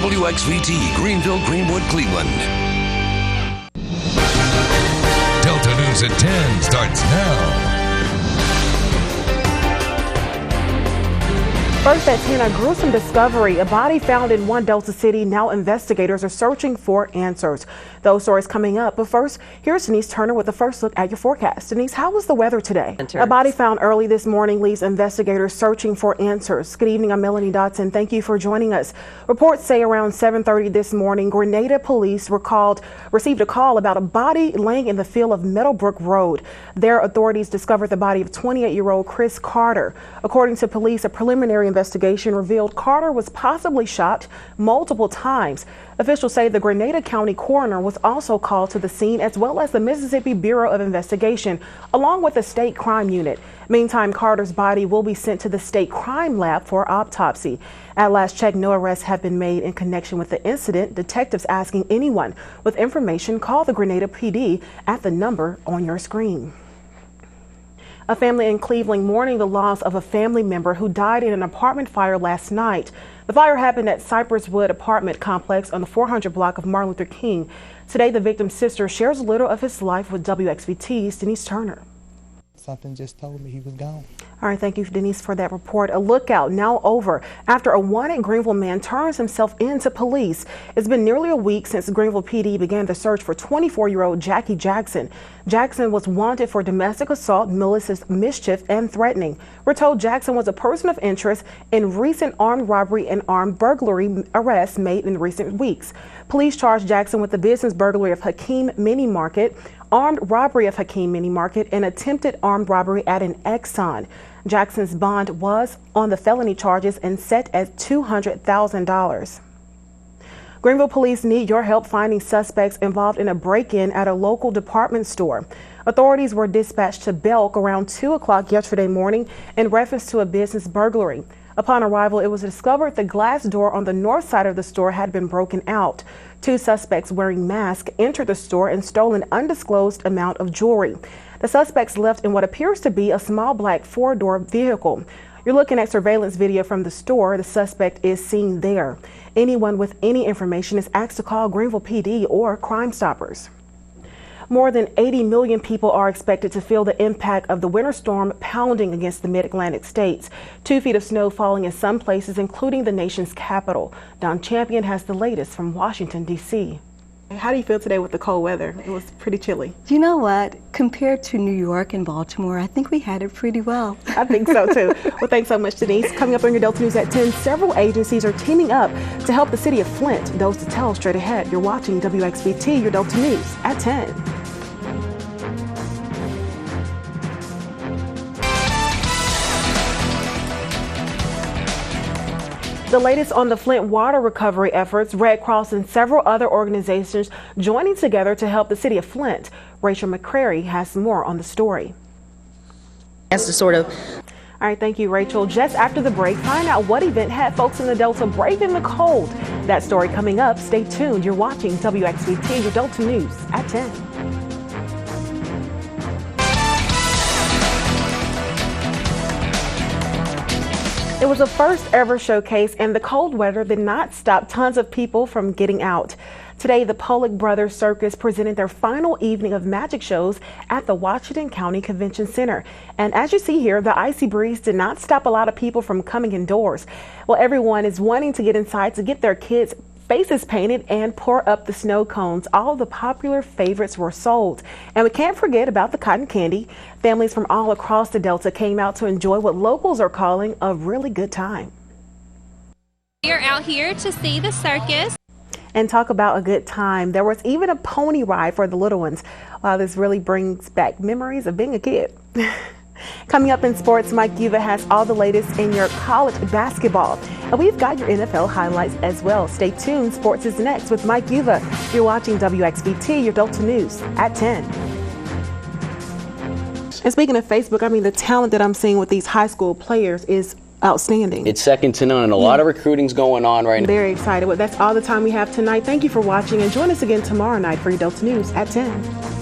WXVT, Greenville, Greenwood, Cleveland. Delta News at 10 starts now. First at 10, a gruesome discovery. A body found in one Delta city. Now investigators are searching for answers. Those stories coming up. But first, here's Denise Turner with the first look at your forecast. Denise, how was the weather today? A body found early this morning leaves investigators searching for answers. Good evening, I'm Melanie Dotson. Thank you for joining us. Reports say around 7:30 this morning, Grenada police received a call about a body laying in the field of Meadowbrook Road. There, authorities discovered the body of 28-year-old Chris Carter. According to police, a preliminary investigation revealed Carter was possibly shot multiple times. Officials say the Grenada County coroner was also called to the scene, as well as the Mississippi Bureau of Investigation, along with the state crime unit. Meantime, Carter's body will be sent to the state crime lab for autopsy. At last check, no arrests have been made in connection with the incident. Detectives asking anyone with information call the Grenada PD at the number on your screen. A family in Cleveland mourning the loss of a family member who died in an apartment fire last night. The fire happened at Cypress Wood apartment complex on the 400 block of Martin Luther King. Today, the victim's sister shares a little of his life with WXVT's Denise Turner. Something just told me he was gone. All right, thank you, Denise, for that report. A lookout now over after a wanted Greenville man turns himself in to police. It's been nearly a week since Greenville PD began the search for 24-year-old Jackie Jackson. Jackson was wanted for domestic assault, malicious mischief, and threatening. We're told Jackson was a person of interest in recent armed robbery and armed burglary arrests made in recent weeks. Police charged Jackson with the business burglary of Hakeem Mini Market, armed robbery of Hakeem Mini Market, and attempted armed robbery at an Exxon. Jackson's bond was on the felony charges and set at $200,000. Greenville police need your help finding suspects involved in a break-in at a local department store. Authorities were dispatched to Belk around 2 o'clock yesterday morning in reference to a business burglary. Upon arrival, it was discovered the glass door on the north side of the store had been broken out. Two suspects wearing masks entered the store and stole an undisclosed amount of jewelry. The suspects left in what appears to be a small black four-door vehicle. You're looking at surveillance video from the store. The suspect is seen there. Anyone with any information is asked to call Greenville PD or Crime Stoppers. More than 80 million people are expected to feel the impact of the winter storm pounding against the mid-Atlantic states. 2 feet of snow falling in some places, including the nation's capital. Don Champion has the latest from Washington, D.C. How do you feel today with the cold weather? It was pretty chilly. You know what? Compared to New York and Baltimore, I think we had it pretty well. I think so too. Well, thanks so much, Denise. Coming up on your Delta News at 10, several agencies are teaming up to help the city of Flint. Those details straight ahead. You're watching WXVT, your Delta News at 10. The latest on the Flint water recovery efforts, Red Cross and several other organizations joining together to help the city of Flint. Rachel McCrary has more on the story. That's the sort of. All right, thank you, Rachel. Just after the break, find out what event had folks in the Delta braving the cold. That story coming up. Stay tuned. You're watching WXVT, your Delta News at 10. It was the first ever showcase, and the cold weather did not stop tons of people from getting out. Today, the Pollock Brothers Circus presented their final evening of magic shows at the Washington County Convention Center. And as you see here, the icy breeze did not stop a lot of people from coming indoors. Well, everyone is wanting to get inside to get their kids' faces painted and pour up the snow cones. All the popular favorites were sold. And we can't forget about the cotton candy. Families from all across the Delta came out to enjoy what locals are calling a really good time. We are out here to see the circus. And talk about a good time. There was even a pony ride for the little ones. Wow, this really brings back memories of being a kid. Coming up in sports, Mike Yuva has all the latest in your college basketball. And we've got your NFL highlights as well. Stay tuned. Sports is next with Mike Yuva. You're watching WXVT, your Delta News at 10. And speaking of Facebook, I mean, the talent that I'm seeing with these high school players is outstanding. It's second to none, and a lot of recruiting's going on right now. Very excited. Well, that's all the time we have tonight. Thank you for watching, and join us again tomorrow night for your Delta News at 10.